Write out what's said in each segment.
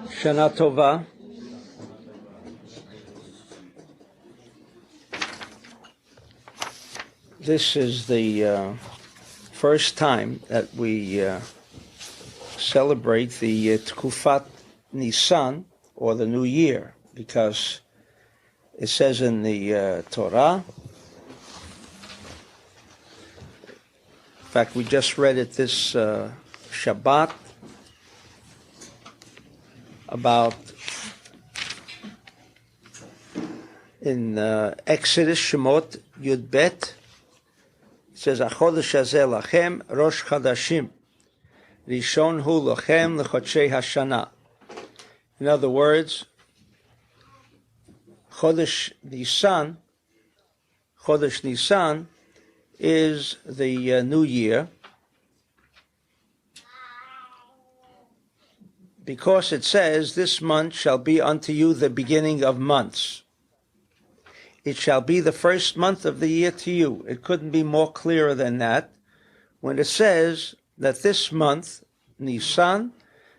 Shana Tova. This is the first time that we celebrate the Tkufat Nissan, or the New Year, because it says in the Torah, in fact, we just read it this Shabbat, about in Exodus, Shemot, Yud Bet, it says, Chodesh hazeh lachem Rosh Chadashim, Rishon hu lachem lechodshei hashana. In other words, Chodesh Nissan is the New Year, because it says, this month shall be unto you the beginning of months. It shall be the first month of the year to you. It couldn't be more clearer than that when it says that this month, Nissan,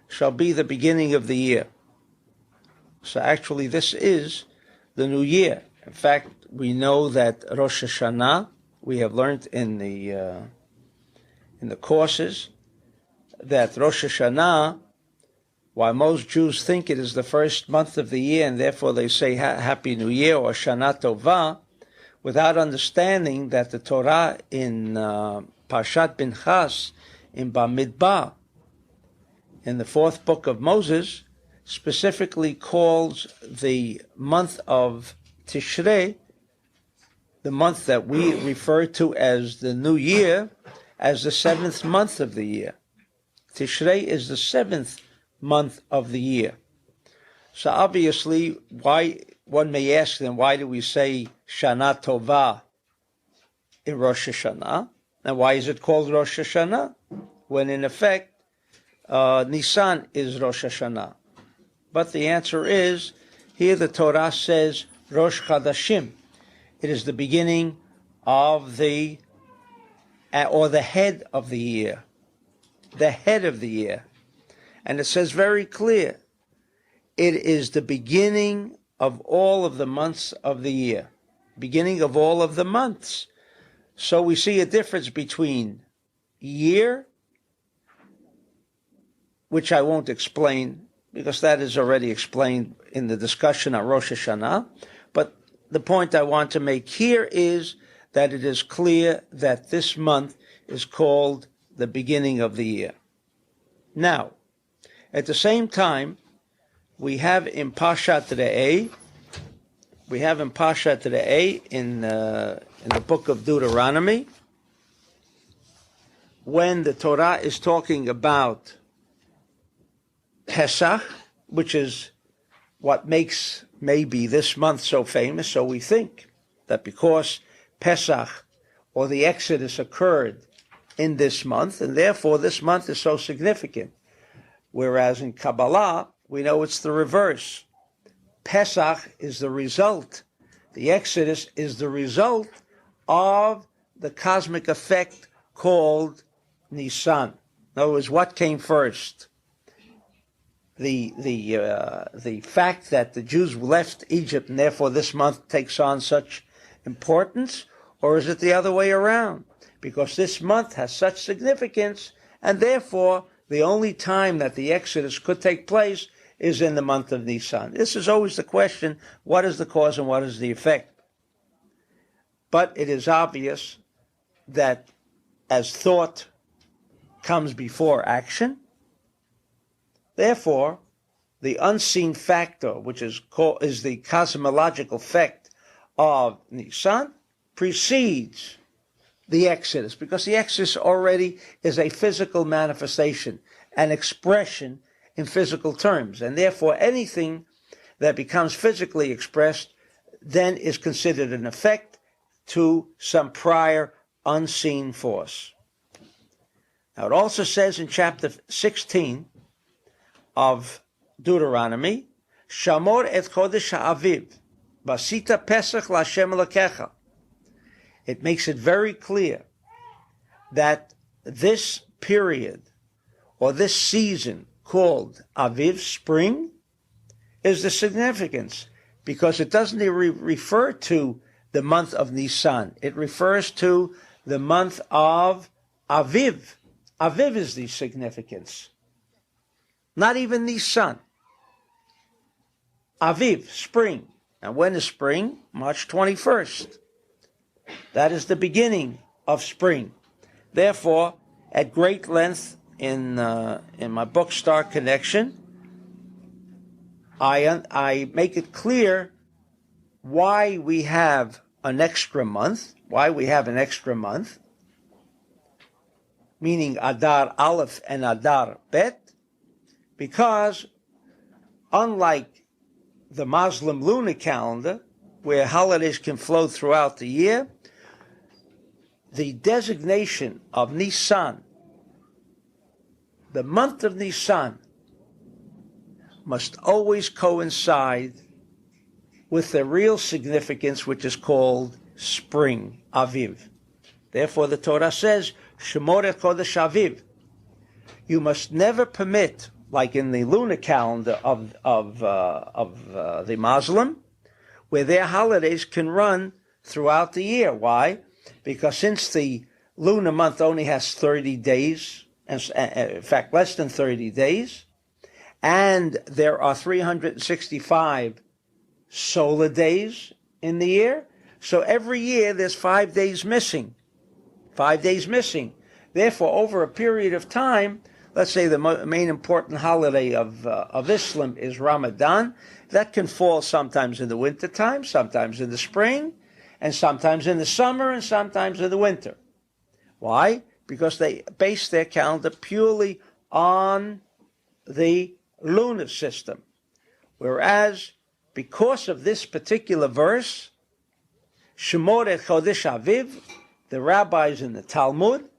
shall be the beginning of the year. So actually this is the New Year. In fact, we know that Rosh Hashanah, we have learned in the courses, that Rosh Hashanah, while most Jews think it is the first month of the year, and therefore they say Happy New Year or Shana Tova, without understanding that the Torah in Parshat Pinchas, in Bamidbar, in the fourth book of Moses, specifically calls the month of Tishrei, the month that we refer to as the New Year, as the seventh month of the year. Tishrei is the seventh month of the year. So obviously, why, one may ask then, why do we say Shana Tova in Rosh Hashanah? And why is it called Rosh Hashanah? When in effect, Nisan is Rosh Hashanah. But the answer is, here the Torah says Rosh Chadashim. It is the beginning of the, or the head of the year. The head of the year. And it says very clear, it is the beginning of all of the months of the year. Beginning of all of the months. So we see a difference between year, which I won't explain, because that is already explained in the discussion on Rosh Hashanah. But the point I want to make here is that it is clear that this month is called the beginning of the year. Now, at the same time, we have in Parshat in the book of Deuteronomy, when the Torah is talking about Pesach, which is what makes maybe this month so famous. So we think that because Pesach, or the Exodus, occurred in this month, and therefore this month is so significant. Whereas in Kabbalah, we know it's the reverse. Pesach is the result. The Exodus is the result of the cosmic effect called Nissan. In other words, what came first? The fact that the Jews left Egypt and therefore this month takes on such importance, or is it the other way around? Because this month has such significance, and therefore the only time that the Exodus could take place is in the month of Nisan. This is always the question, what is the cause and what is the effect? But it is obvious that as thought comes before action, therefore, the unseen factor, which is the cosmological effect of Nisan, precedes the Exodus, because the Exodus already is a physical manifestation, an expression in physical terms, and therefore anything that becomes physically expressed then is considered an effect to some prior unseen force. Now it also says in chapter 16 of Deuteronomy, Shamor et Chodesh Aviv, Basita Pesach LaShem Lecha. It makes it very clear that this period, or this season, called Aviv, spring, is the significance, because it doesn't refer to the month of Nissan. It refers to the month of Aviv. Aviv is the significance. Not even Nissan. Aviv, spring. Now when is spring? March 21st. That is the beginning of spring. Therefore, at great length in my book Star Connection, I make it clear why we have an extra month, meaning Adar Aleph and Adar Bet, because unlike the Muslim lunar calendar, where holidays can flow throughout the year, the designation of Nissan, the month of Nissan, must always coincide with the real significance, which is called spring, Aviv. Therefore, the Torah says, Shemot Chodesh Aviv. You must never permit, like in the lunar calendar of the Muslim, where their holidays can run throughout the year. Why? Because since the lunar month only has 30 days, in fact, less than 30 days, and there are 365 solar days in the year, so every year there's 5 days missing. 5 days missing. Therefore, over a period of time, let's say the main important holiday of Islam is Ramadan. That can fall sometimes in the winter time, sometimes in the spring, and sometimes in the summer, and sometimes in the winter. Why? Because they base their calendar purely on the lunar system. Whereas, because of this particular verse, Shemot Chodesh Aviv, the rabbis in the Talmud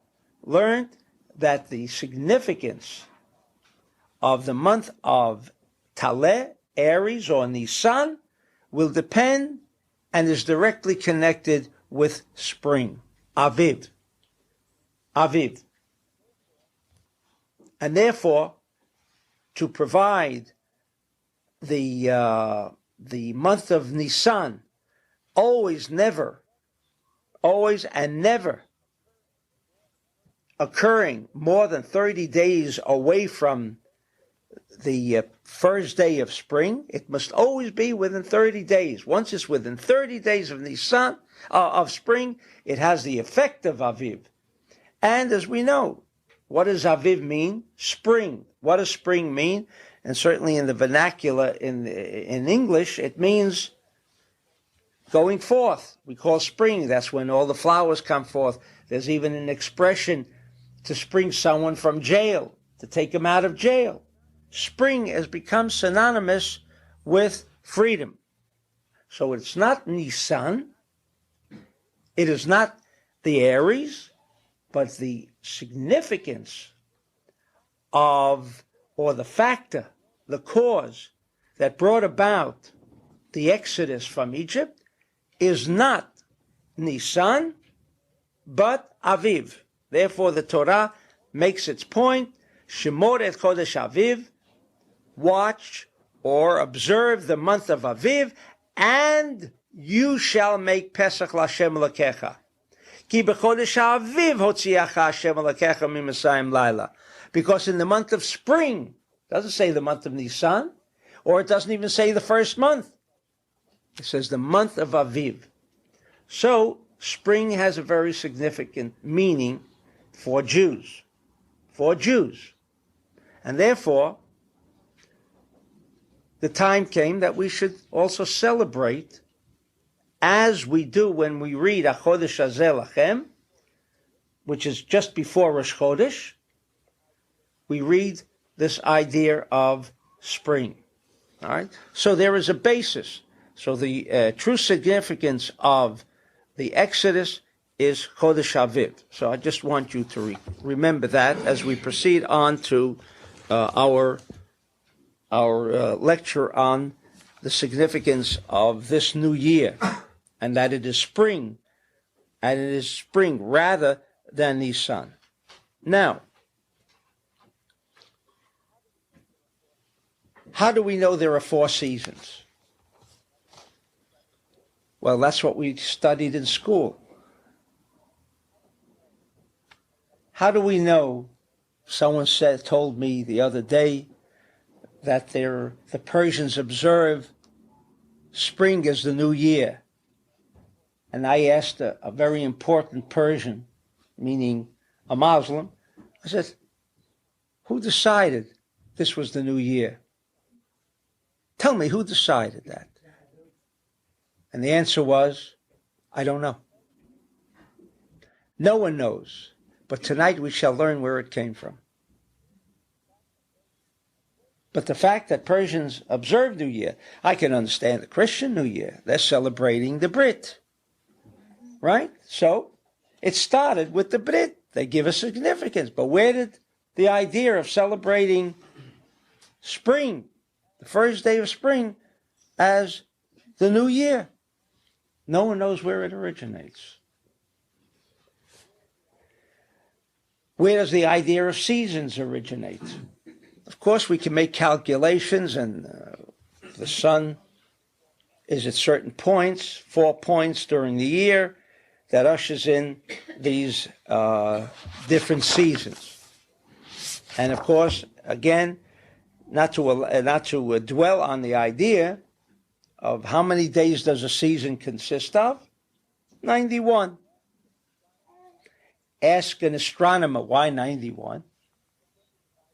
learned that the significance of the month of Taleh, Aries, or Nisan will depend and is directly connected with spring, Aviv. Aviv. And therefore, to provide the month of Nisan always and never occurring more than 30 days away from the first day of spring, it must always be within 30 days. Once it's within 30 days of Nisan, of spring, it has the effect of Aviv. And as we know, what does Aviv mean? Spring. What does spring mean? And certainly in the vernacular in English, it means going forth. We call spring. That's when all the flowers come forth. There's even an expression to spring someone from jail, to take him out of jail. Spring has become synonymous with freedom. So it's not Nisan, it is not the Aries, but the significance of, or the factor, the cause that brought about the exodus from Egypt is not Nisan, but Aviv. Therefore, the Torah makes its point, Shemot et Chodesh Aviv, watch or observe the month of Aviv, and you shall make Pesach l'Hashem Lecha. Ki b'chodesh Aviv hotziacha Hashem Lecha mimasayim laila. Because in the month of spring, it doesn't say the month of Nisan, or it doesn't even say the first month. It says the month of Aviv. So, spring has a very significant meaning for Jews. For Jews. And therefore, the time came that we should also celebrate, as we do when we read HaChodesh Hazeh Lachem, which is just before Rosh Chodesh, we read this idea of spring. All right? So there is a basis. So the true significance of the Exodus is Chodesh Aviv. So I just want you to remember that as we proceed on to our lecture on the significance of this new year, and that it is spring, and it is spring rather than Nisan. Now, How do we know there are 4 seasons? Well, that's what we studied in school. How do we know? Someone told me the other day that the Persians observe spring as the new year. And I asked a very important Persian, meaning a Muslim, I said, who decided this was the new year? Tell me, who decided that? And the answer was, I don't know. No one knows. But tonight we shall learn where it came from. But the fact that Persians observe New Year, I can understand the Christian New Year. They're celebrating the Brit. Right? So it started with the Brit. They give a significance. But where did the idea of celebrating spring, the first day of spring, as the new year? No one knows where it originates. Where does the idea of seasons originate? Of course, we can make calculations, and the sun is at certain points, 4 points during the year, that ushers in these different seasons. And of course, again, not to dwell on the idea of how many days does a season consist of? 91. Ask an astronomer, why 91?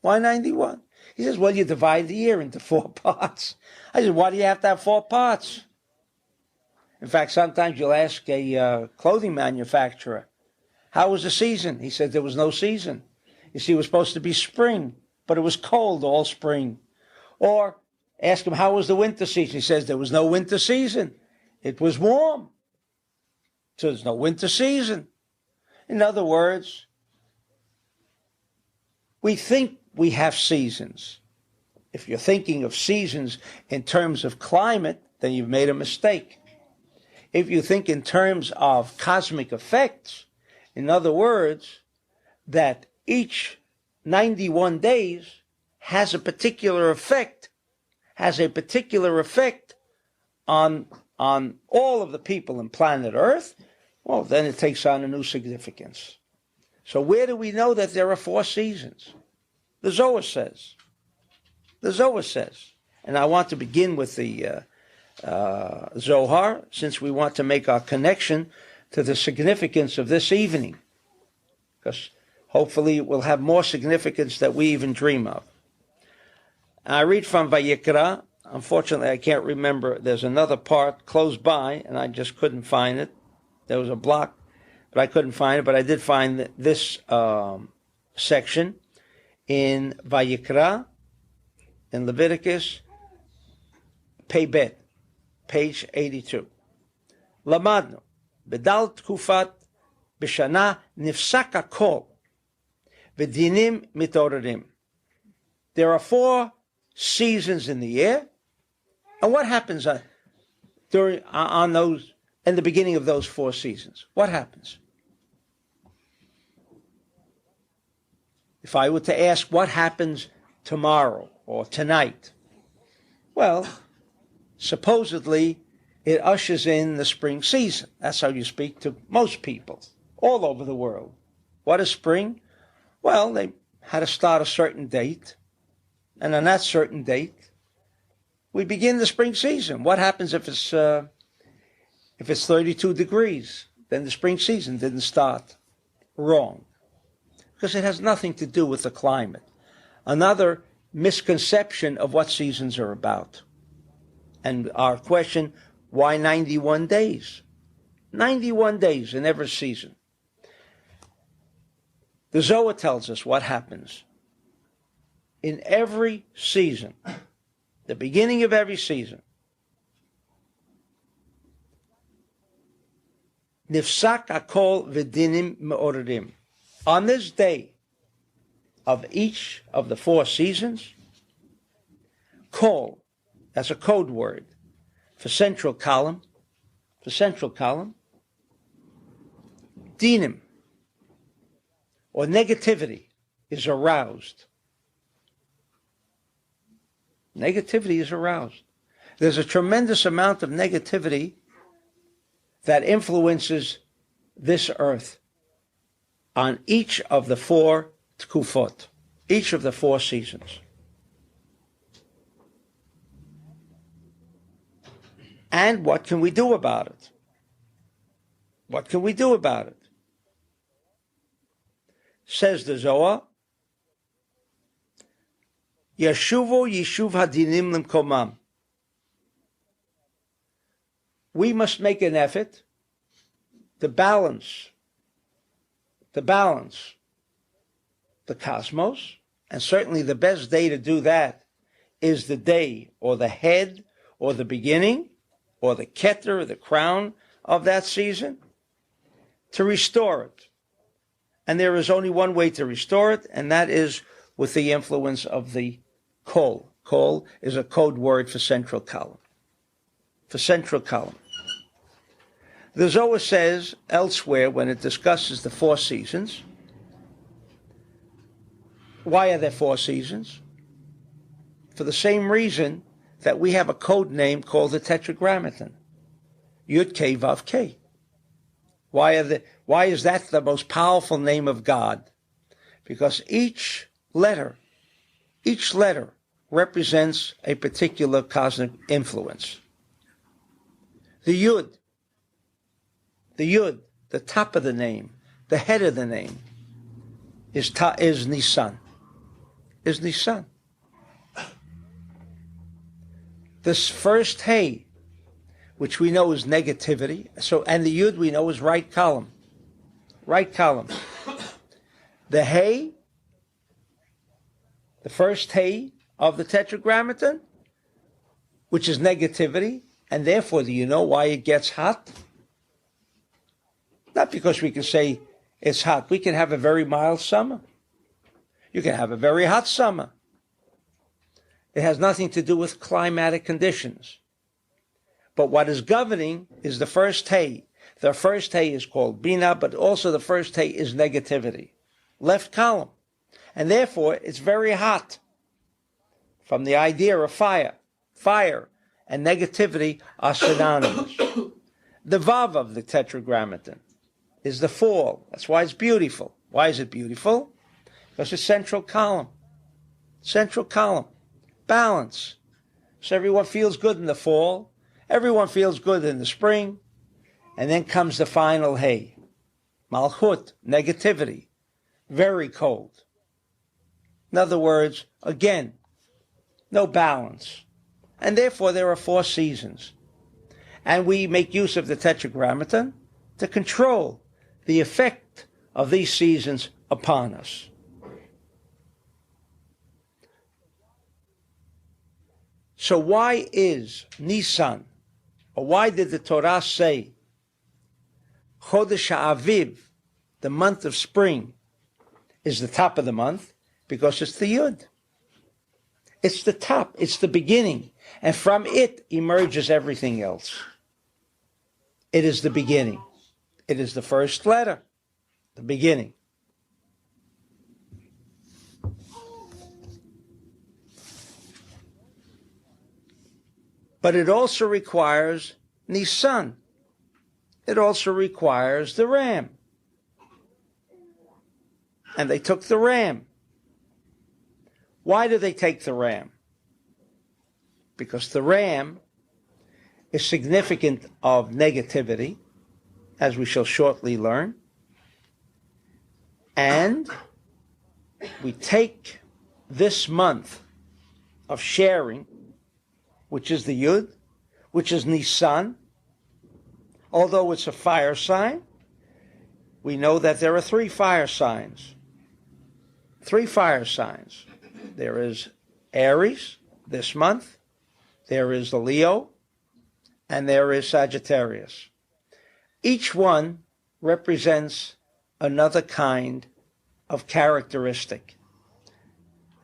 Why 91? He says, well, you divide the year into 4 parts. I said, why do you have to have 4 parts? In fact, sometimes you'll ask a clothing manufacturer, how was the season? He said there was no season. You see, it was supposed to be spring, but it was cold all spring. Or ask him, how was the winter season? He says there was no winter season. It was warm. So there's no winter season. In other words, we think we have seasons. If you're thinking of seasons in terms of climate, then you've made a mistake. If you think in terms of cosmic effects, in other words, that each 91 days has a particular effect, on all of the people in planet Earth, well, then it takes on a new significance. So where do we know that there are 4 seasons? The Zohar says. And I want to begin with the Zohar, since we want to make our connection to the significance of this evening, because hopefully it will have more significance that we even dream of. And I read from Vayikra. Unfortunately, I can't remember. There's another part close by, and I just couldn't find it. There was a block, but I couldn't find it. But I did find this section in Vayikra, in Leviticus, Pei-Bet, page 82. Lamadnu, bedal tkufat b'shana nifsak hakol, v'dinim mitorerim. There are 4 seasons in the year, and what happens in the beginning of those 4 seasons? What happens? If I were to ask what happens tomorrow or tonight, well, supposedly it ushers in the spring season. That's how you speak to most people all over the world. What is spring? Well, they had to start a certain date, and on that certain date, we begin the spring season. What happens if it's 32 degrees? Then the spring season didn't start. Wrong. Because it has nothing to do with the climate. Another misconception of what seasons are about. And our question, why 91 days? 91 days in every season. The Zohar tells us what happens in every season, the beginning of every season. Nifsak hakol v'dinim me'orerim. On this day of each of the 4 seasons, kol, that's a code word for central column, dinim, or negativity, is aroused. Negativity is aroused. There's a tremendous amount of negativity that influences this earth on each of the 4 tkufot, each of the 4 seasons. And what can we do about it? What can we do about it? Says the Zohar, Yashuvu Yishuv Hadinim Limkomam. We must make an effort to balance the cosmos, and certainly the best day to do that is the day or the head or the beginning or the keter or the crown of that season, to restore it. And there is only one way to restore it, and that is with the influence of the kol. Kol is a code word for central column. For central column. The Zohar says elsewhere, when it discusses the 4 seasons, why are there 4 seasons? For the same reason that we have a code name called the Tetragrammaton, Yud Kei Vav Kei. Why is that the most powerful name of God? Because each letter represents a particular cosmic influence. The Yud, the top of the name, the head of the name, is Nissan. Is Nissan. This first Hey, which we know is negativity, and the Yud we know is right column. Right column. The Hey, the first Hey of the Tetragrammaton, which is negativity, and therefore, do you know why it gets hot? Not because we can say it's hot. We can have a very mild summer. You can have a very hot summer. It has nothing to do with climatic conditions. But what is governing is the first Hey. The first Hey is called Bina, but also the first Hey is negativity. Left column. And therefore, it's very hot. From the idea of fire. Fire and negativity are synonymous. The Vav of the Tetragrammaton is the fall. That's why it's beautiful. Why is it beautiful? Because it's central column. Central column. Balance. So everyone feels good in the fall. Everyone feels good in the spring. And then comes the final Hey. Malchut, negativity. Very cold. In other words, again, no balance. And therefore there are 4 seasons. And we make use of the Tetragrammaton to control the effect of these seasons upon us. So why is Nissan, or why did the Torah say Chodesh Aviv, the month of spring, is the top of the month? Because it's the Yud. It's the top, it's the beginning, and from it emerges everything else. It is the beginning. It is the first letter, the beginning. But it also requires Nissan. It also requires the ram. And they took the ram. Why did they take the ram? Because the ram is significant of negativity, as we shall shortly learn. And we take this month of sharing, which is the Yud, which is Nissan. Although it's a fire sign, we know that there are 3 fire signs. 3 fire signs. There is Aries this month, there is the Leo, and there is Sagittarius. Each one represents another kind of characteristic.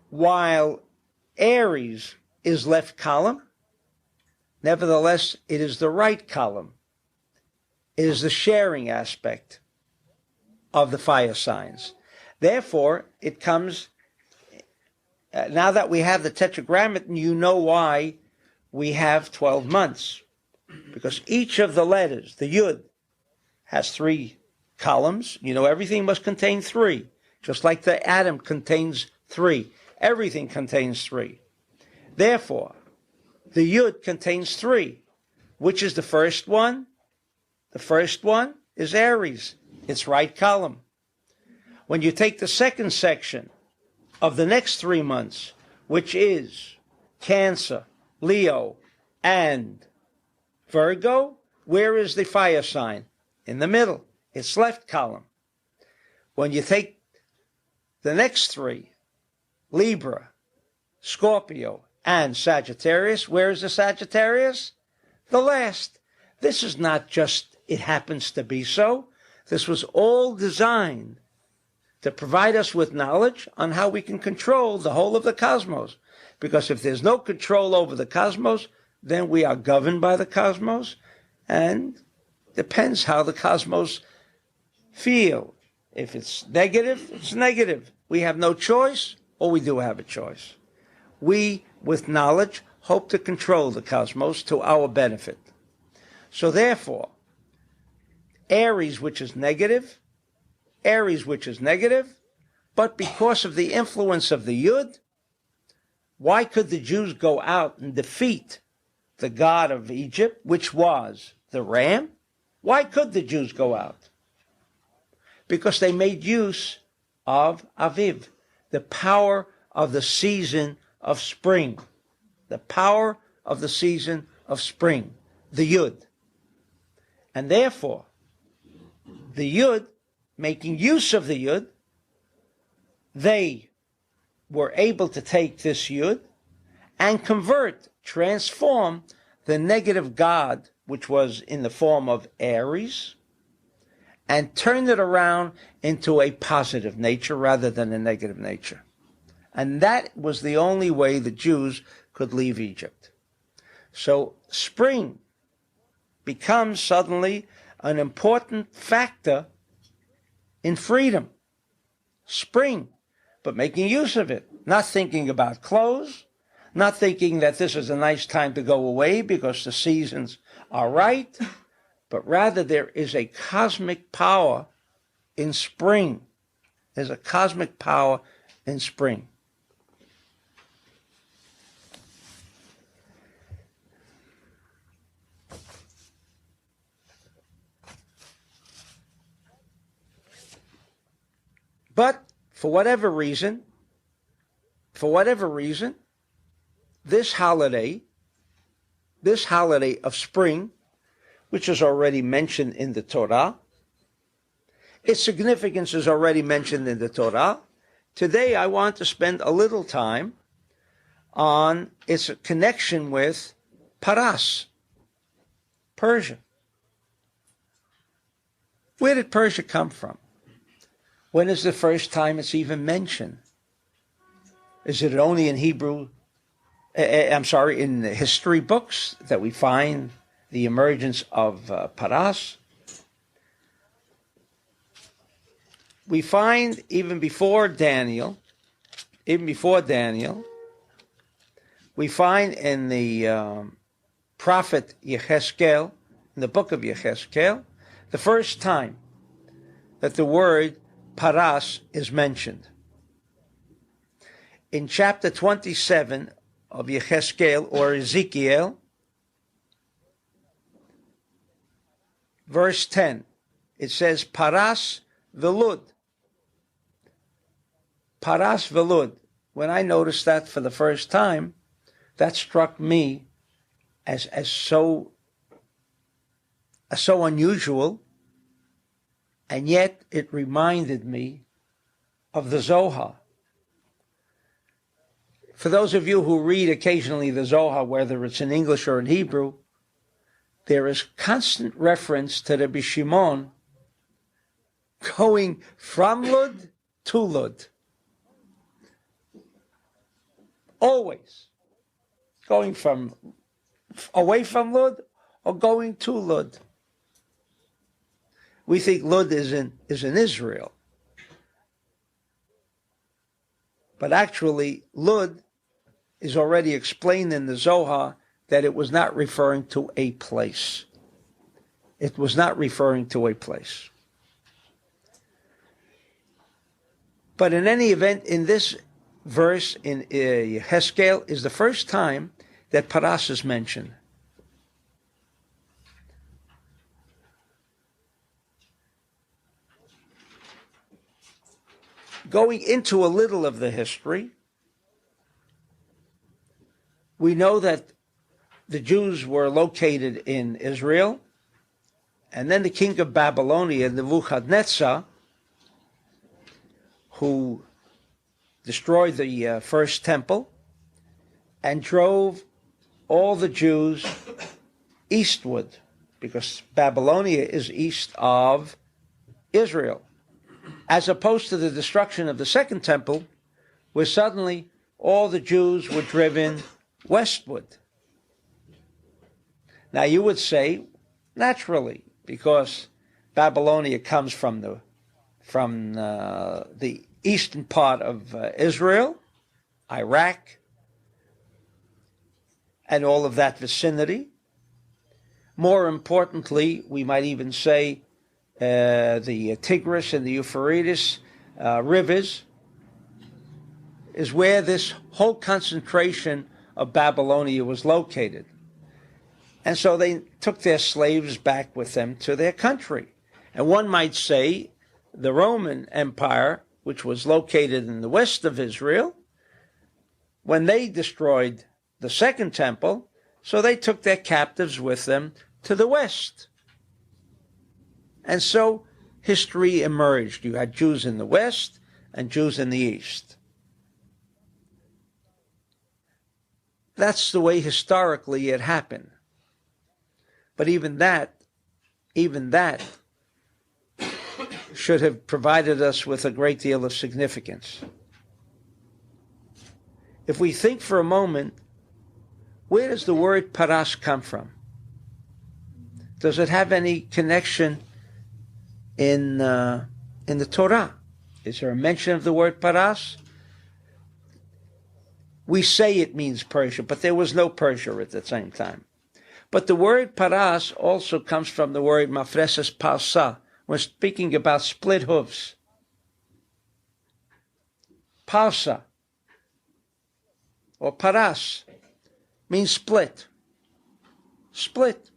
While Aries is left column, nevertheless, it is the right column. It is the sharing aspect of the fire signs. Therefore, it comes now that we have the Tetragrammaton, you know why we have 12 months. Because each of the letters, the Yud, has 3 columns. You know, everything must contain 3. Just like the atom contains 3. Everything contains 3. Therefore, the Yud contains 3. Which is the first one? The first one is Aries, its right column. When you take the second section of the next 3 months, which is Cancer, Leo, and Virgo, where is the fire sign? In the middle, its left column. When you take the next 3, Libra, Scorpio, and Sagittarius, where is the Sagittarius? The last. This is not just it happens to be so. This was all designed to provide us with knowledge on how we can control the whole of the cosmos. Because if there's no control over the cosmos, then we are governed by the cosmos, and depends how the cosmos feel. If it's negative, it's negative. We have no choice, or we do have a choice. We, with knowledge, hope to control the cosmos to our benefit. So therefore, Aries, which is negative, but because of the influence of the Yud, why could the Jews go out and defeat the god of Egypt, which was the ram? Why could the Jews go out? Because they made use of Aviv, the power of the season of spring. The power of the season of spring, the Yud. And therefore, the Yud, making use of the Yud, they were able to take this Yud and transform the negative god, which was in the form of Aries, and turn it around into a positive nature rather than a negative nature. And that was the only way the Jews could leave Egypt. So spring becomes suddenly an important factor in freedom. Spring, but making use of it, not thinking about clothes, not thinking that this is a nice time to go away because the seasons are right, but rather there is a cosmic power in spring. There's a cosmic power in spring. But for whatever reason, this holiday of spring, which is already mentioned in the Torah, its significance is already mentioned in the Torah. Today I want to spend a little time on its connection with Paras, Persia. Where did Persia come from? When is the first time it's even mentioned? Is it only in in the history books that we find the emergence of Paras? We find even before Daniel, we find in the prophet Yechezkel, in the book of Yechezkel, the first time that the word Paras is mentioned. In chapter 27 of Yechezkel or Ezekiel, verse 10, it says, Paras velud. Paras velud. When I noticed that for the first time, that struck me as so unusual, and yet it reminded me of the Zohar. For those of you who read occasionally the Zohar, whether it's in English or in Hebrew, there is constant reference to the Shimon going from Lud to Lud. Always. Going from away from Lud or going to Lud. We think Lud is in Israel. But actually, Lud is already explained in the Zohar that it was not referring to a place. It was not referring to a place. But in any event, in this verse in Ezekiel is the first time that Paras is mentioned. Going into a little of the history, we know that the Jews were located in Israel, and then the king of Babylonia, Nebuchadnezzar, who destroyed the first temple and drove all the Jews eastward, because Babylonia is east of Israel, as opposed to the destruction of the second temple, where suddenly all the Jews were driven westward. Now you would say, naturally, because Babylonia comes from the eastern part of Israel, Iraq, and all of that vicinity. More importantly, we might even say the Tigris and the Euphrates rivers is where this whole concentration of Babylonia was located. And so they took their slaves back with them to their country. And one might say the Roman Empire, which was located in the west of Israel, when they destroyed the second temple, so they took their captives with them to the west. And so history emerged. You had Jews in the west and Jews in the east. That's the way historically it happened. But even that should have provided us with a great deal of significance. If we think for a moment, where does the word paras come from? Does it have any connection in the Torah? Is there a mention of the word paras? We say it means Persia, but there was no Persia at the same time. But the word paras also comes from the word mafreses parsa. We're speaking about split hooves. Parsa or paras means split. Split.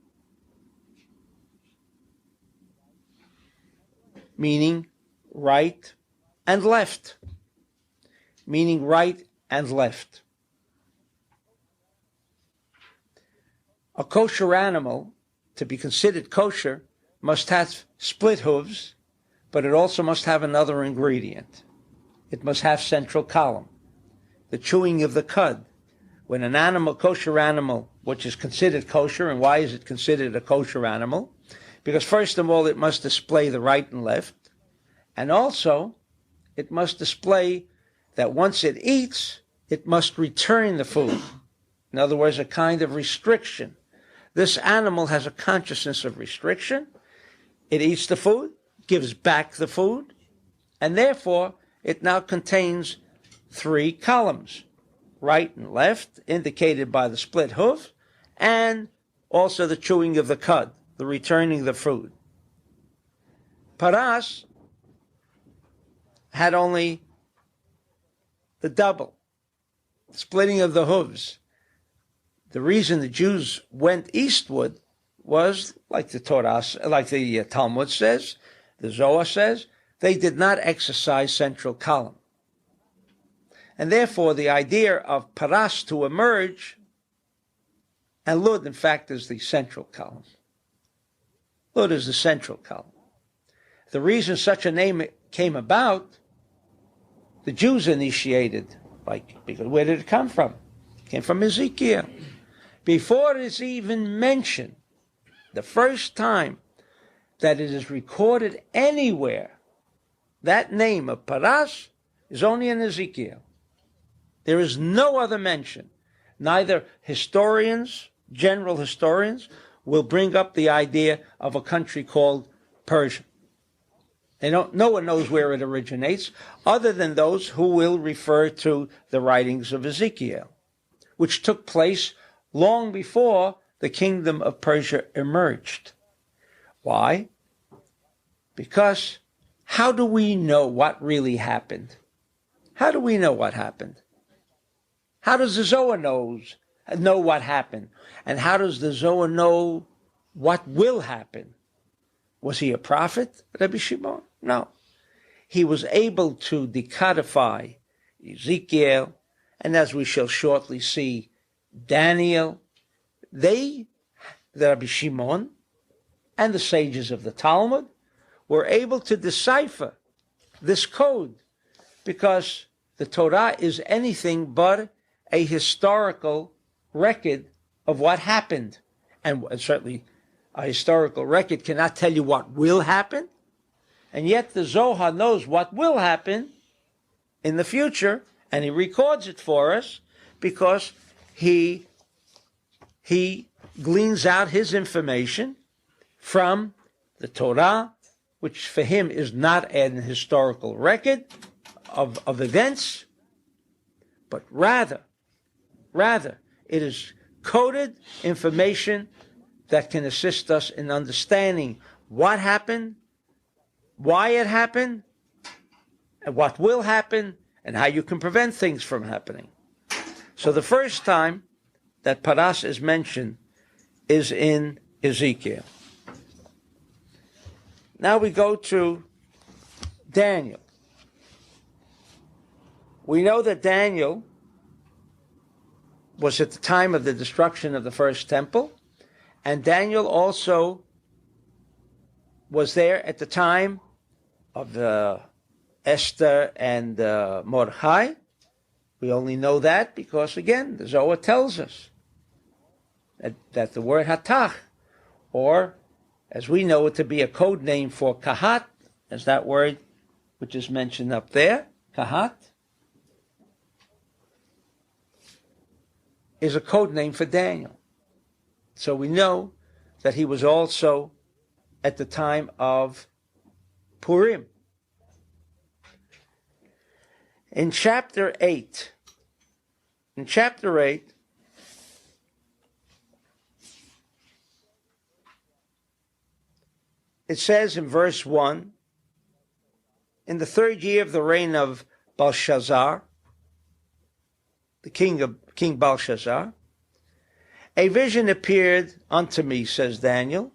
Meaning right and left. Meaning right and left. A kosher animal, to be considered kosher, must have split hooves, but it also must have another ingredient. It must have central column, the chewing of the cud. When an animal, kosher animal, which is considered kosher, and why is it considered a kosher animal? Because first of all, it must display the right and left, and also it must display that once it eats, it must return the food. In other words, a kind of restriction. This animal has a consciousness of restriction. It eats the food, gives back the food, and therefore it now contains three columns, right and left, indicated by the split hoof, and also the chewing of the cud, the returning the food. Paras had only the double, splitting of the hooves. The reason the Jews went eastward was, like the Torah, like the Talmud says, the Zohar says, they did not exercise central column. And therefore, the idea of paras to emerge, and Lud, in fact, is the central column. Lud is the central column. The reason such a name came about, the Jews initiated, because where did it come from? It came from Ezekiel. Before it's even mentioned, the first time that it is recorded anywhere, that name of Paras is only in Ezekiel. There is no other mention. Neither historians, general historians, will bring up the idea of a country called Persia. No one knows where it originates, other than those who will refer to the writings of Ezekiel, which took place long before the kingdom of Persia emerged. Why? Because how do we know what really happened? How do we know what happened? How does the Zohar know what happened? And how does the Zohar know what will happen? Was he a prophet, Rabbi Shimon? No. He was able to decodify Ezekiel, and as we shall shortly see, Daniel. The Rabbi Shimon and the sages of the Talmud were able to decipher this code, because the Torah is anything but a historical record of what happened. And certainly a historical record cannot tell you what will happen. And yet the Zohar knows what will happen in the future, and he records it for us because he gleans out his information from the Torah, which for him is not an historical record of events, but rather it is coded information that can assist us in understanding what happened, why it happened, and what will happen, and how you can prevent things from happening. So the first time that Paras is mentioned is in Ezekiel. Now we go to Daniel. We know that Daniel was at the time of the destruction of the first temple, and Daniel also was there at the time of Esther and Mordechai. We only know that because, again, the Zohar tells us that the word hatach, or as we know it to be a code name for kahat, as that word which is mentioned up there, kahat, is a code name for Daniel. So we know that he was also at the time of Purim. In chapter 8, it says in verse 1, in the third year of the reign of Belshazzar, the King Belshazzar, a vision appeared unto me, says Daniel.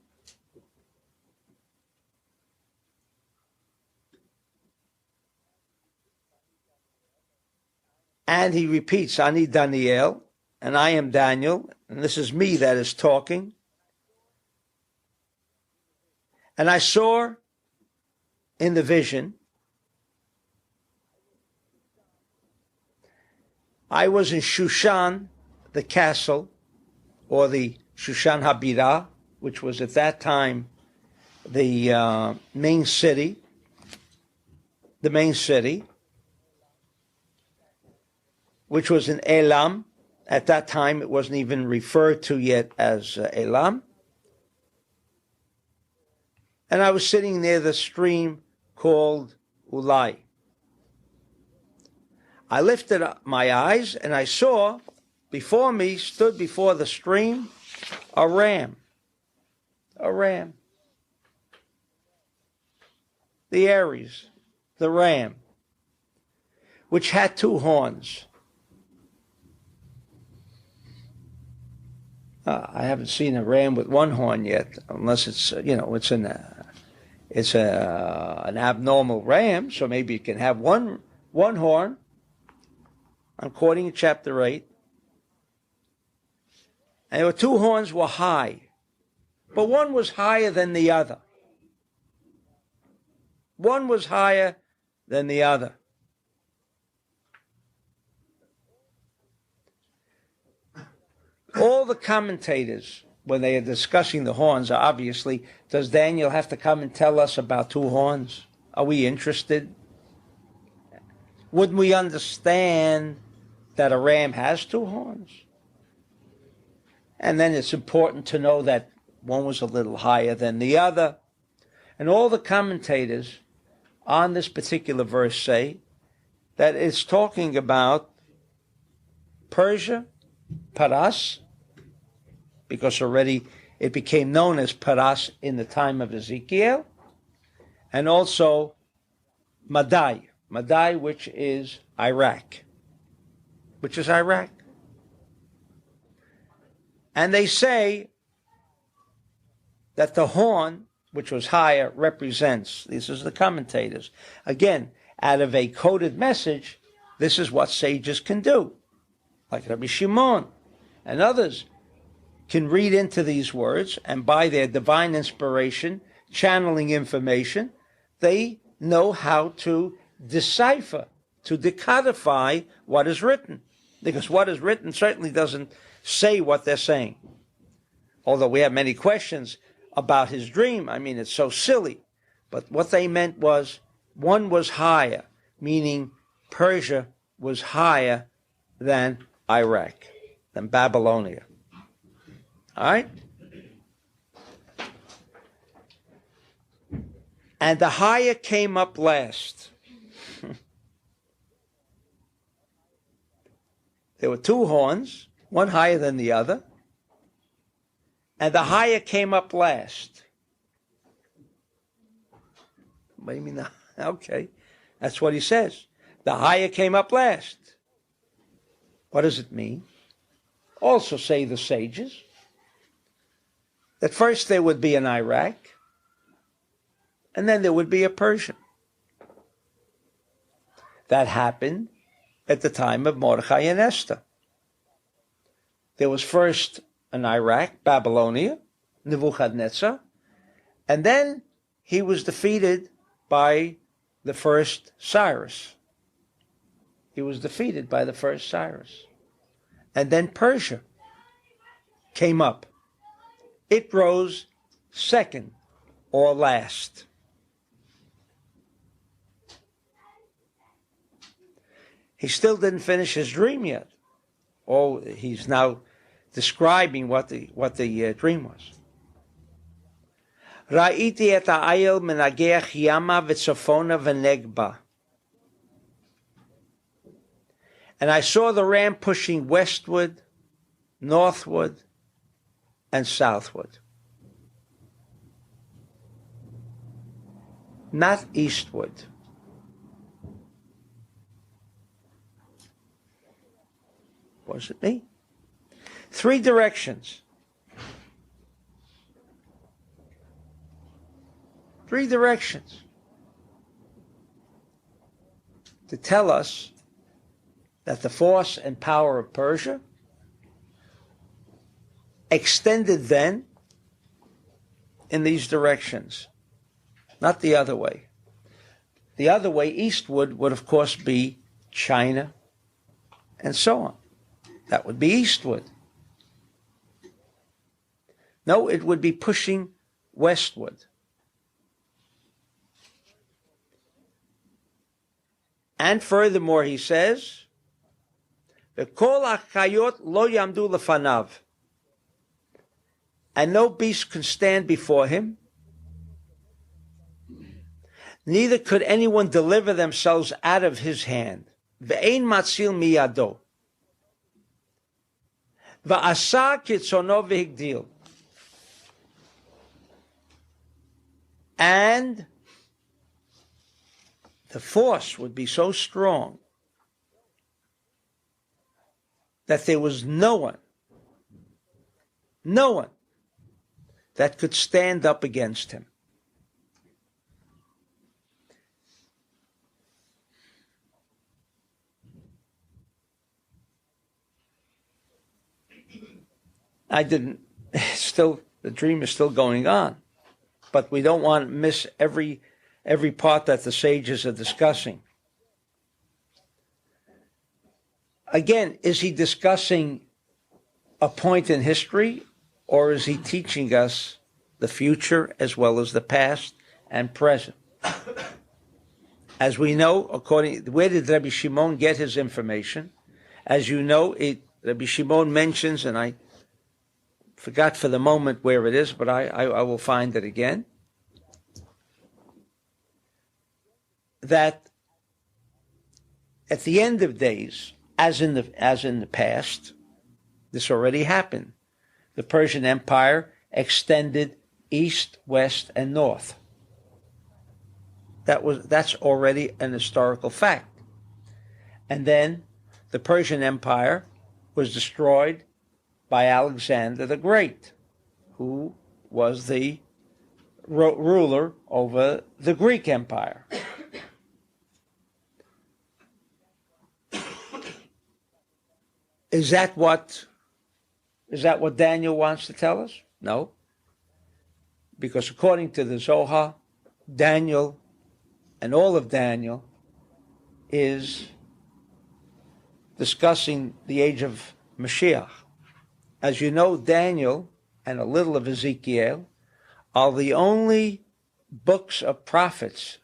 And he repeats, Ani Daniel, and I am Daniel, and this is me that is talking. And I saw in the vision, I was in Shushan, the castle, or the Shushan Habirah, which was at that time the main city, which was in Elam. At that time, it wasn't even referred to yet as Elam. And I was sitting near the stream called Ulai. I lifted up my eyes, and I saw before me, stood before the stream, a ram. The Aries, the ram, which had two horns. I haven't seen a ram with one horn yet, unless it's it's an abnormal ram, so maybe it can have one horn. I'm quoting chapter 8. And there were two horns were high, but one was higher than the other. One was higher than the other. All the commentators, when they are discussing the horns, are obviously, does Daniel have to come and tell us about two horns? Are we interested? Wouldn't we understand that a ram has two horns? And then it's important to know that one was a little higher than the other. And all the commentators on this particular verse say that it's talking about Persia, Paras, because already it became known as Paras in the time of Ezekiel, and also Madai, which is Iraq. And they say that the horn, which was higher, represents, this is the commentators, again, out of a coded message, this is what sages can do. Like Rabbi Shimon and others can read into these words, and by their divine inspiration, channeling information, they know how to decipher, to decodify what is written. Because what is written certainly doesn't say what they're saying. Although we have many questions about his dream. I mean, it's so silly. But what they meant was, one was higher, meaning Persia was higher than Iraq, than Babylonia. All right? And the higher came up last. There were two horns, one higher than the other, and the higher came up last. What do you mean? Okay, that's what he says. The higher came up last. What does it mean? Also say the sages that first there would be an Iraq, and then there would be a Persian. That happened at the time of Mordechai and Esther. There was first an Iraq, Babylonia, Nebuchadnezzar, and then he was defeated by the first Cyrus. He was defeated by the first Cyrus. And then Persia came up. It rose second or last. He still didn't finish his dream yet. Oh, he's now describing what the dream was. Ra'iti et ha'ayel menageach yama v'tzofona v'negba. And I saw the ram pushing westward, northward, and southward. Not eastward. What does it mean? Three directions. Three directions. To tell us that the force and power of Persia extended then in these directions, not the other way. The other way, eastward, would of course be China and so on. That would be eastward. No, it would be pushing westward. And furthermore, he says, "V'kol hachayot lo yamdu lefanav," and no beast can stand before him. Neither could anyone deliver themselves out of his hand. Ve'ein matzil miyado. Va'asa kitzono v'higdil. And the force would be so strong that there was no one that could stand up against him. The dream is still going on, but we don't want to miss every part that the sages are discussing. Again, is he discussing a point in history, or is he teaching us the future as well as the past and present? As we know, where did Rabbi Shimon get his information? As you know, Rabbi Shimon mentions, and I forgot for the moment where it is, but I will find it again. that at the end of days, as in the past, this already happened. The Persian Empire extended east, west, and north. That's already an historical fact. And then the Persian Empire was destroyed by Alexander the Great, who was the ruler over the Greek Empire. Is that what Daniel wants to tell us? No. Because according to the Zohar, Daniel and all of Daniel is discussing the age of Mashiach. As you know, Daniel and a little of Ezekiel are the only books of prophets,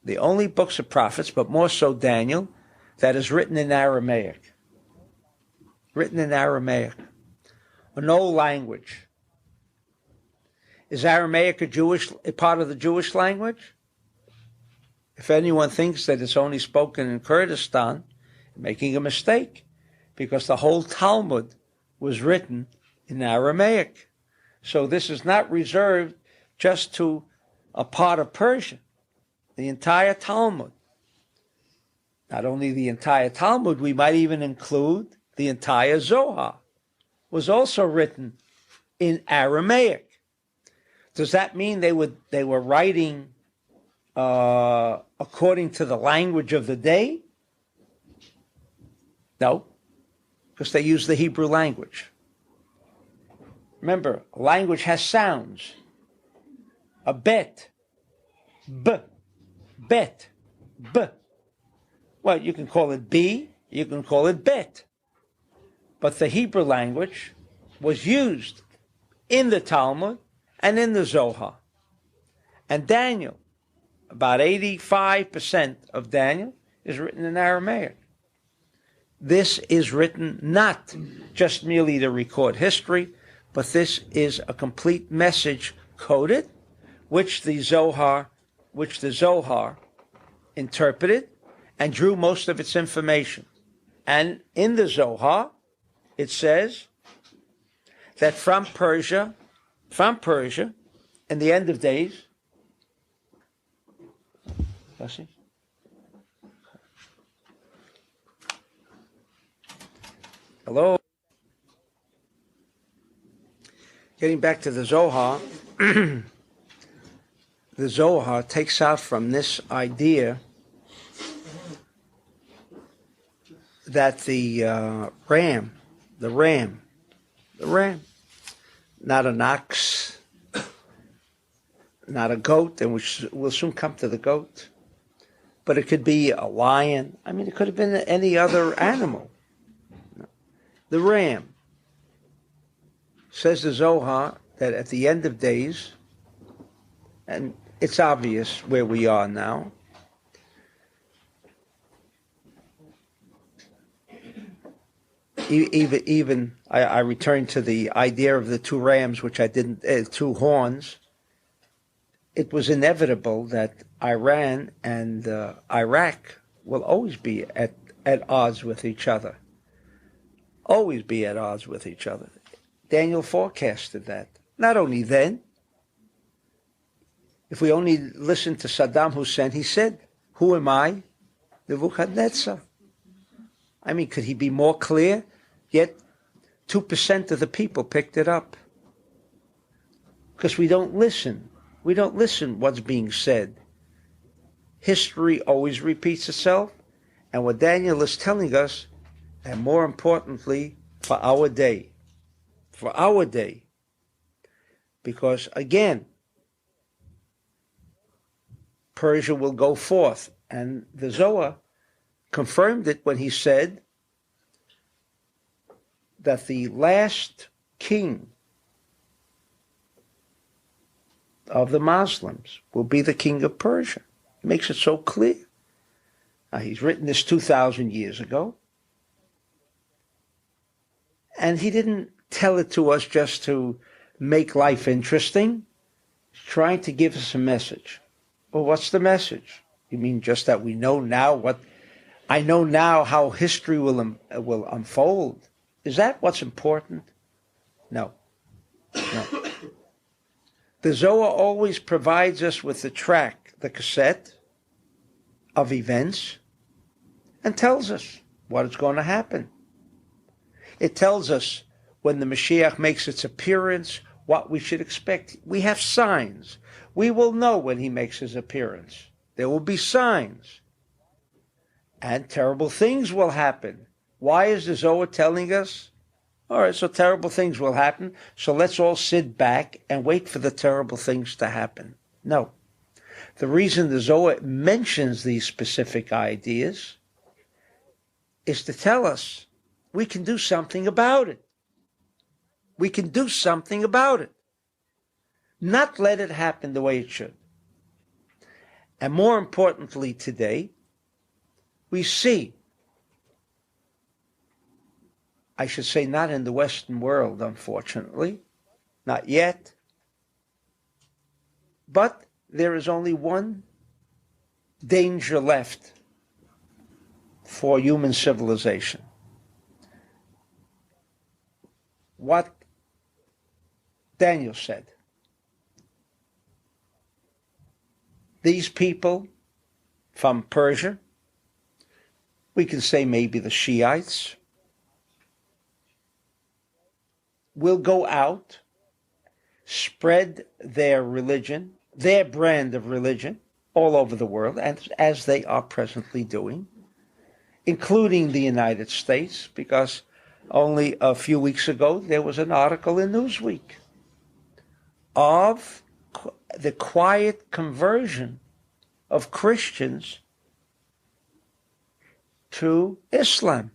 but more so Daniel, that is written in Aramaic. Written in Aramaic, an old language. Is Aramaic a part of the Jewish language? If anyone thinks that it's only spoken in Kurdistan, making a mistake, because the whole Talmud was written in Aramaic. So this is not reserved just to a part of Persian. The entire Talmud. Not only the entire Talmud, we might even include the entire Zohar, was also written in Aramaic. Does that mean they were writing according to the language of the day? No, because they use the Hebrew language. Remember, language has sounds. A bet, b, bet, b. Well, you can call it b, you can call it bet. But the Hebrew language was used in the Talmud and in the Zohar. And Daniel, about 85% of Daniel is written in Aramaic. This is written not just merely to record history, but this is a complete message coded, which the Zohar interpreted and drew most of its information. And in the Zohar, it says that from Persia, in the end of days, hello? Getting back to the Zohar, the Zohar takes out from this idea that the ram, not an ox, not a goat, and we'll soon come to the goat, but it could be a lion. I mean, it could have been any other animal. The ram. Says the Zohar that at the end of days, and it's obvious where we are now, even I return to the idea of the two rams, which I didn't, two horns. It was inevitable that Iran and Iraq will always be at odds with each other. Always be at odds with each other. Daniel forecasted that. Not only then, if we only listen to Saddam Hussein, he said, "Who am I? Nebuchadnezzar." I mean, could he be more clear? Yet 2% of the people picked it up. Because we don't listen. We don't listen what's being said. History always repeats itself. And what Daniel is telling us, and more importantly, for our day. For our day. Because again, Persia will go forth. And the Zohar confirmed it when he said that the last king of the Muslims will be the king of Persia. He makes it so clear. Now, he's written this 2,000 years ago. And he didn't tell it to us just to make life interesting. He's trying to give us a message. Well, what's the message? You mean just that we know now what, I know now how history will unfold? Is that what's important? No. No. The Zohar always provides us with the track, the cassette of events, and tells us what is going to happen. It tells us when the Mashiach makes its appearance, what we should expect. We have signs. We will know when he makes his appearance. There will be signs. And terrible things will happen. Why is the Zohar telling us? All right, so terrible things will happen, so let's all sit back and wait for the terrible things to happen. No. The reason the Zohar mentions these specific ideas is to tell us we can do something about it. We can do something about it. Not let it happen the way it should. And more importantly today, we see, I should say not in the Western world, unfortunately, not yet, but there is only one danger left for human civilization. What Daniel said. These people from Persia, we can say maybe the Shiites, will go out, spread their religion, their brand of religion, all over the world, and as they are presently doing, including the United States, because only a few weeks ago there was an article in Newsweek of the quiet conversion of Christians to Islam.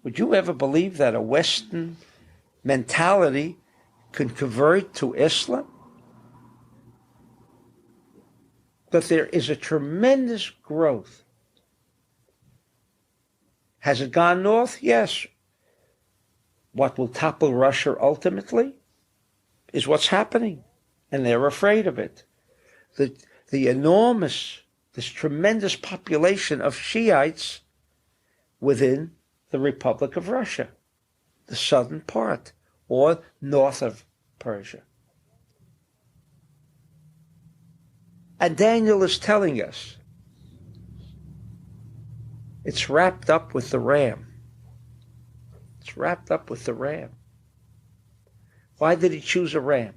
Would you ever believe that a Western mentality could convert to Islam? But there is a tremendous growth. Has it gone north? Yes. What will topple Russia ultimately is what's happening, and they're afraid of it. The enormous, this tremendous population of Shiites within the Republic of Russia, the southern part, or north of Persia. And Daniel is telling us it's wrapped up with the ram. It's wrapped up with the ram. Why did he choose a ram?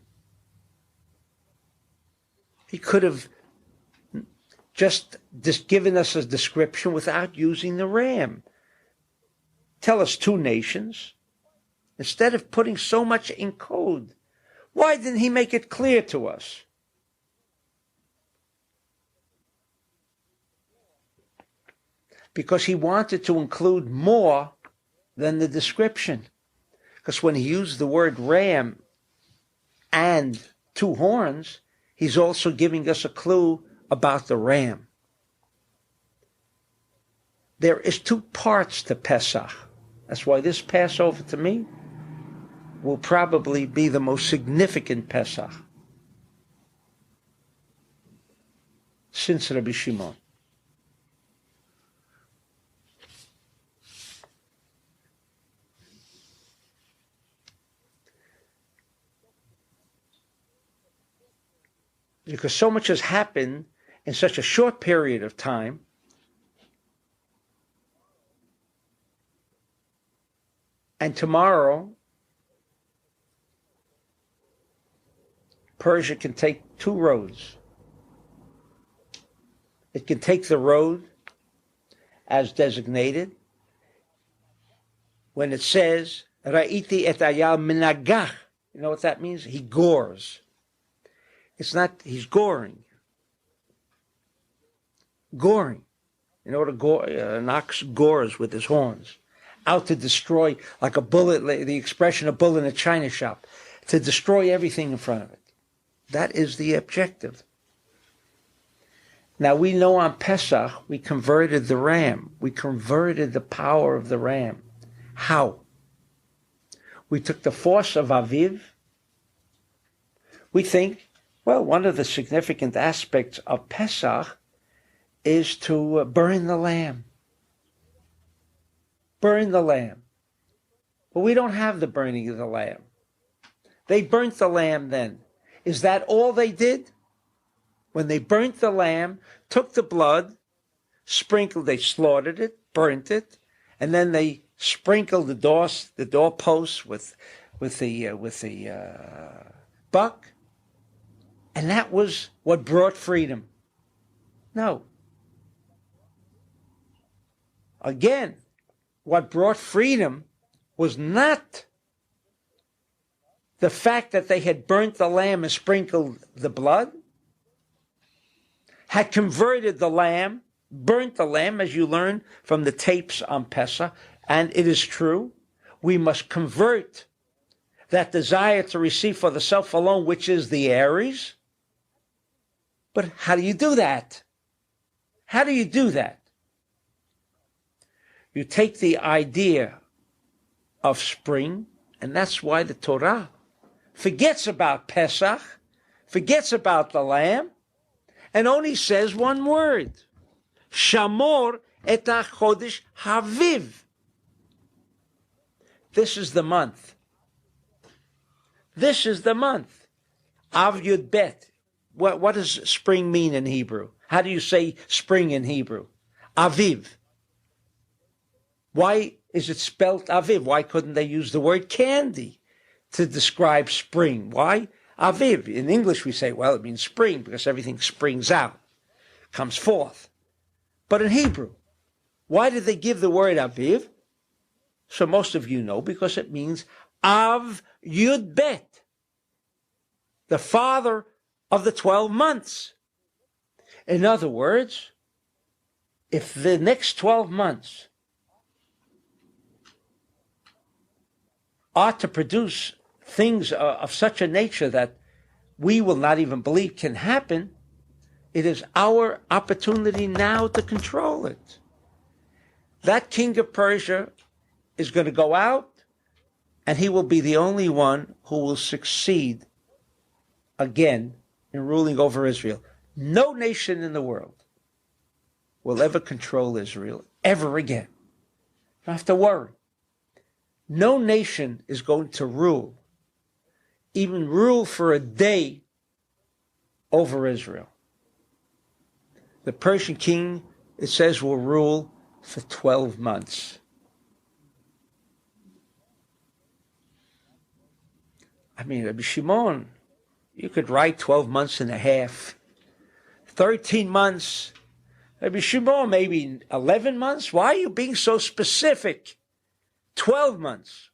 He could have just given us a description without using the ram. Tell us two nations. Instead of putting so much in code, why didn't he make it clear to us? Because he wanted to include more than the description. Because when he used the word ram and two horns, he's also giving us a clue about the ram. There is two parts to Pesach. That's why this Passover to me will probably be the most significant Pesach since Rabbi Shimon. Because so much has happened in such a short period of time, and tomorrow Persia can take two roads. It can take the road as designated when it says Ra'iti et ayal minagach. You know what that means? He gores. It's not, he's goring. Goring. You know what an ox gores with his horns. Out to destroy, like a bullet, the expression, a bull in a china shop, to destroy everything in front of it. That is the objective. Now we know on Pesach, we converted the ram. We converted the power of the ram. How? We took the force of Aviv. We think, well, one of the significant aspects of Pesach is to burn the lamb. Burn the lamb. But we don't have the burning of the lamb. They burnt the lamb then. Is that all they did? When they burnt the lamb, took the blood, sprinkled, they slaughtered it, burnt it, and then they sprinkled the doorposts with the buck, and that was what brought freedom. No. Again, what brought freedom was not the fact that they had burnt the lamb and sprinkled the blood, had converted the lamb, burnt the lamb, as you learn from the tapes on Pesach, and it is true, we must convert that desire to receive for the self alone, which is the Aries. But how do you do that? How do you do that? You take the idea of spring, and that's why the Torah forgets about Pesach, forgets about the lamb, and only says one word: Shamor et Chodesh Aviv. This is the month. This is the month. Av Yud Bet. What does spring mean in Hebrew? How do you say spring in Hebrew? Aviv. Why is it spelt Aviv? Why couldn't they use the word candy to describe spring? Why Aviv? In English we say, well, it means spring because everything springs out, comes forth. But in Hebrew, why did they give the word Aviv? So most of you know, because it means Av Yud Bet, the father of the 12 months. In other words, if the next 12 months are to produce things of such a nature that we will not even believe can happen, it is our opportunity now to control it. That king of Persia is going to go out, and he will be the only one who will succeed again in ruling over Israel. No nation in the world will ever control Israel ever again. You don't have to worry. No nation is going to rule, even rule for a day, over Israel. The Persian king, it says, will rule for 12 months. I mean, Rabbi Shimon, you could write 12 months and a half. 13 months. Rabbi Shimon, maybe 11 months. Why are you being so specific? 12 months.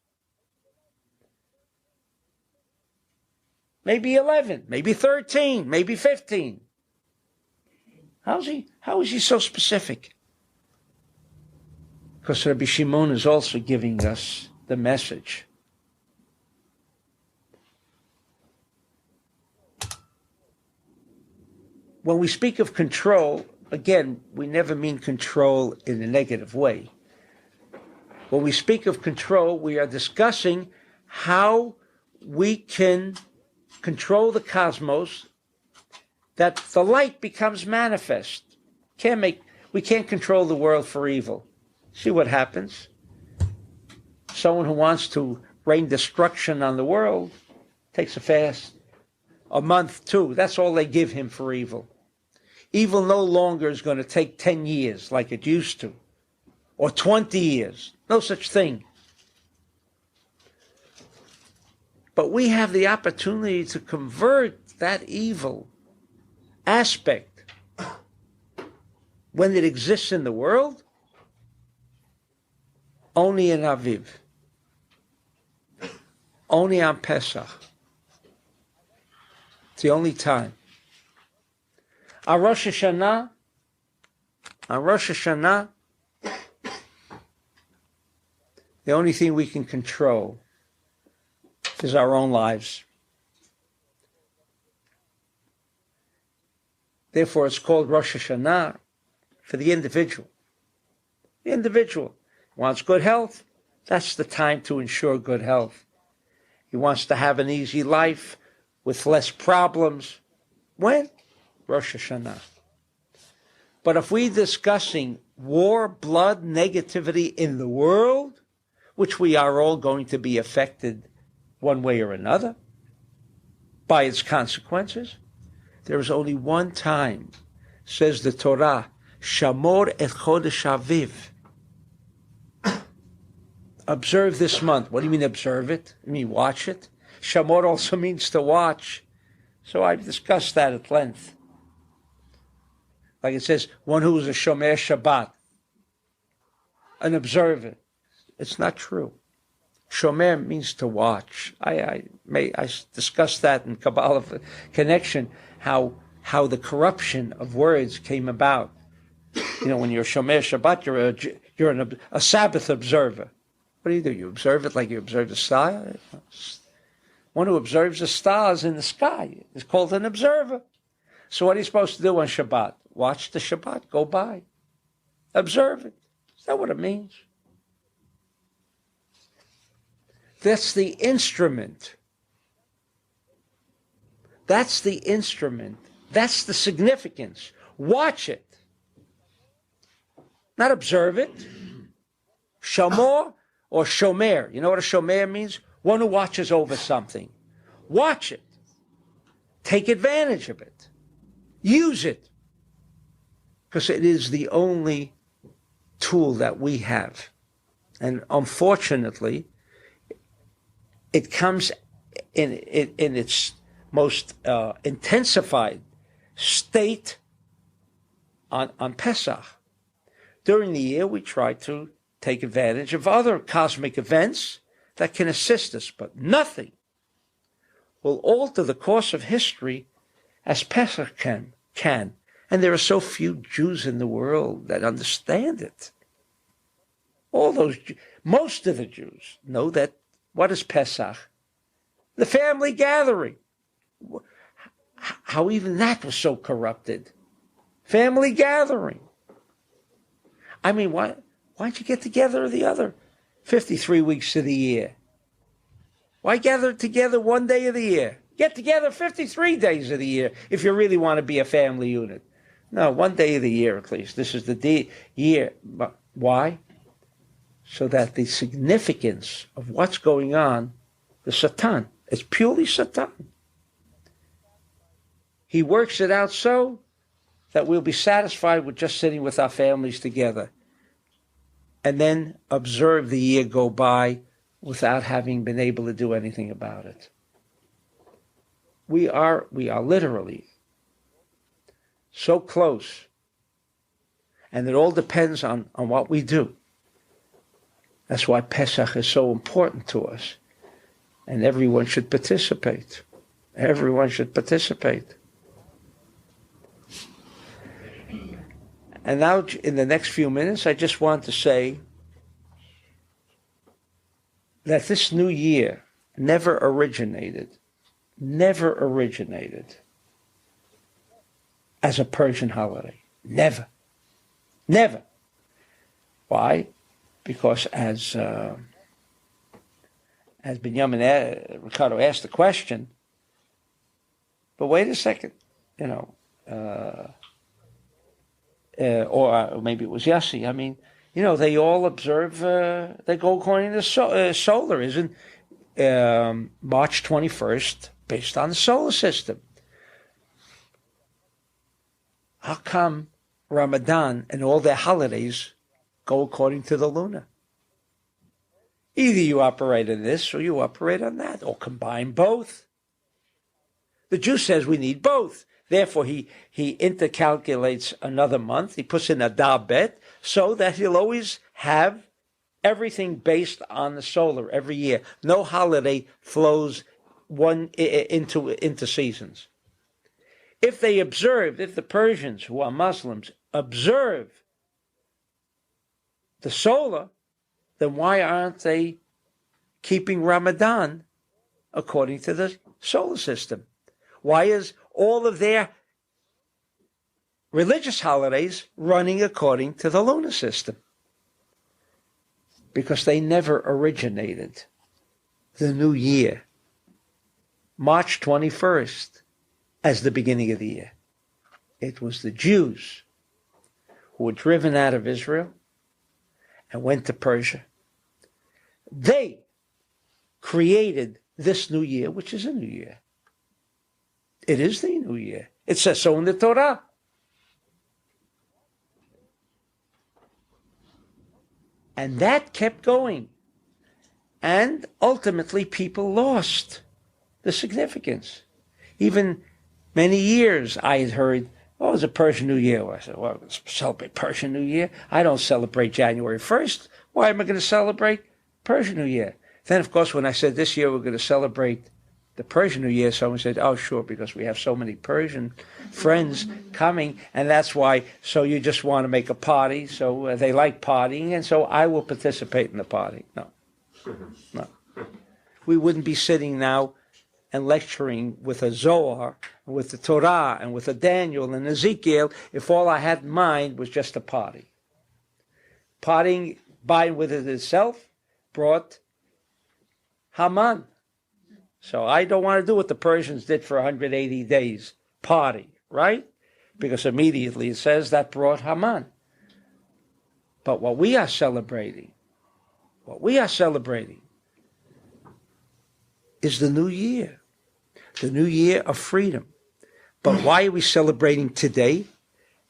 Maybe 11, maybe 13, maybe 15. How is he so specific? Because Rabbi Shimon is also giving us the message. When we speak of control, again, we never mean control in a negative way. When we speak of control, we are discussing how we can control the cosmos, that the light becomes manifest. We can't control the world for evil. See what happens? Someone who wants to rain destruction on the world takes a fast. A month, 2, that's all they give him for evil. Evil no longer is going to take 10 years like it used to, or 20 years. No such thing. But we have the opportunity to convert that evil aspect when it exists in the world only in Aviv, only on Pesach. It's the only time. On Rosh Hashanah, the only thing we can control is our own lives. Therefore, it's called Rosh Hashanah for the individual. The individual wants good health. That's the time to ensure good health. He wants to have an easy life with less problems. When? Rosh Hashanah. But if we're discussing war, blood, negativity in the world, which we are all going to be affected one way or another by its consequences, there is only one time, says the Torah, Shamor et Chodesh Aviv. Observe this month. What do you mean observe it? You mean watch it? Shamor also means to watch. So I've discussed that at length. Like it says, one who is a Shomer Shabbat, an observer. It's not true. Shomer means to watch. I discussed that in Kabbalah Connection, how the corruption of words came about. You know, when you're Shomer Shabbat, you're a Sabbath observer. What do? You observe it like you observe the star? One who observes the stars in the sky is called an observer. So what are you supposed to do on Shabbat? Watch the Shabbat go by. Observe it. Is that what it means? That's the instrument. That's the instrument. That's the significance. Watch it. Not observe it. Shamor or shomer. You know what a shomer means? One who watches over something. Watch it. Take advantage of it. Use it. Because it is the only tool that we have. And unfortunately, it comes in its most intensified state on Pesach. During the year, we try to take advantage of other cosmic events that can assist us, but nothing will alter the course of history as Pesach can. And there are so few Jews in the world that understand it. Most of the Jews know that. What is Pesach? The family gathering. How even that was so corrupted. Family gathering. I mean, why don't you get together the other 53 weeks of the year? Why gather together one day of the year? Get together 53 days of the year if you really want to be a family unit. No, one day of the year at least. This is the year. Why? So that the significance of what's going on, the Satan, it's purely Satan. He works it out so that we'll be satisfied with just sitting with our families together and then observe the year go by without having been able to do anything about it. We are literally so close, and it all depends on what we do. That's why Pesach is so important to us, and everyone should participate. Everyone should participate. And now, in the next few minutes, I just want to say that this new year never originated as a Persian holiday. Never. Why? Because as Ricardo asked the question, but wait a second, or maybe it was Yossi. I mean, they all observe, they go according to solar, isn't March 21st based on the solar system. How come Ramadan and all their holidays go according to the lunar? Either you operate on this or you operate on that, or combine both. The Jew says we need both. Therefore, he intercalculates another month. He puts in a dabet so that he'll always have everything based on the solar every year. No holiday flows one into seasons. If the Persians, who are Muslims, observe the solar, then why aren't they keeping Ramadan according to the solar system? Why is all of their religious holidays running according to the lunar system? Because they never originated the new year, March 21st, as the beginning of the year. It was the Jews who were driven out of Israel and went to Persia. They created this new year, which is a new year. It is the new year. It says so in the Torah. And that kept going. And ultimately, people lost the significance. Even many years I had heard, oh, it's a Persian New Year. I said, well, let's celebrate Persian New Year. I don't celebrate January 1st. Why am I going to celebrate Persian New Year? Then, of course, when I said this year we're going to celebrate the Persian New Year, someone said, oh, sure, because we have so many Persian friends coming, and that's why, so you just want to make a party, so they like partying, and so I will participate in the party. No. No. We wouldn't be sitting now and lecturing with a Zohar, and with the Torah, and with a Daniel and Ezekiel, if all I had in mind was just a party. Partying, by with it itself, brought Haman. So I don't want to do what the Persians did for 180 days, party, right? Because immediately it says that brought Haman. But what we are celebrating is the new year of freedom. But why are we celebrating today?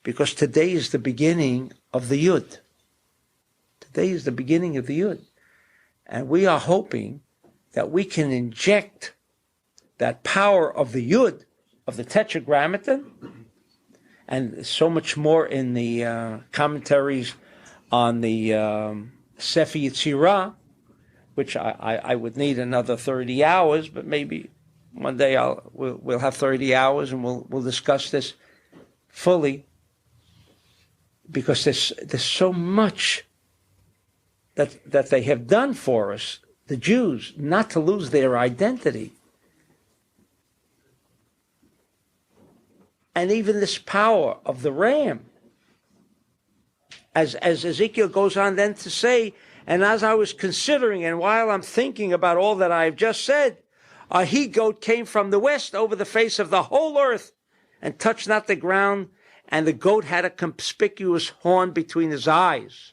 Because today is the beginning of the Yud. Today is the beginning of the Yud. And we are hoping that we can inject that power of the Yud, of the Tetragrammaton, and so much more in the commentaries on the Sefer Yetzirah, which I would need another 30 hours, but maybe one day we'll have 30 hours and we'll discuss this fully, because there's so much that they have done for us, the Jews, not to lose their identity. And even this power of the ram. As Ezekiel goes on then to say, and as I was considering, and while I'm thinking about all that I've just said, a he-goat came from the west over the face of the whole earth and touched not the ground, and the goat had a conspicuous horn between his eyes.